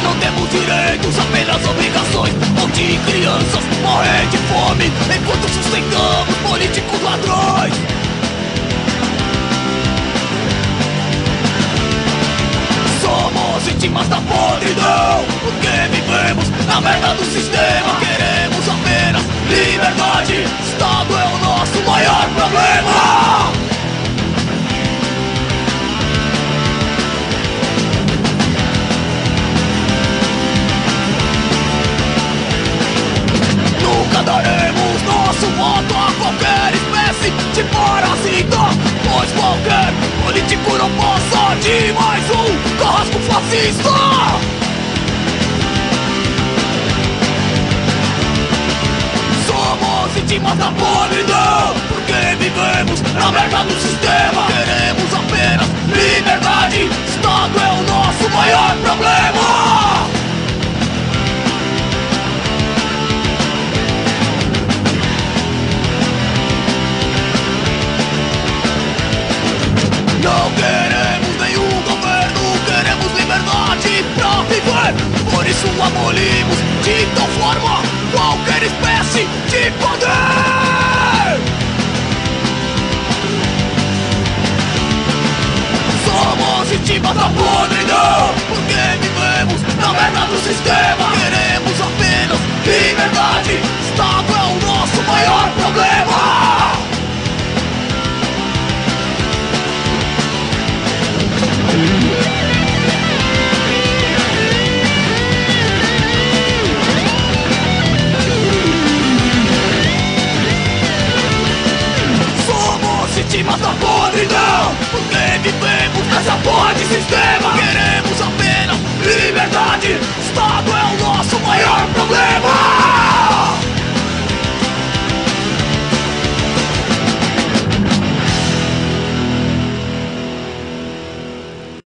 não temos direitos, apenas obrigações. Onde crianças morrem de fome enquanto sustentamos políticos ladrões. Somos vítimas da podridão, porque vivemos na merda do sistema. Queremos apenas liberdade, Estado é o nosso maior problema. Nunca daremos nosso voto a qualquer espécie de parasita, pois qualquer político não passa de mais um carrasco fascista. Somos vítimas da podridão, porque vivemos na merda do sistema. Queremos apenas liberdade, Estado é o nosso maior problema. Não queremos nenhum governo, queremos liberdade pra viver. Por isso abolimos de tal forma qualquer espécie de poder. Somos vítimas da podridão, porque vivemos na merda do sistema. Queremos apenas liberdade, Estado é o nosso maior problema. Somos vítimas da podridão, porque vivemos nessa porra de sistema.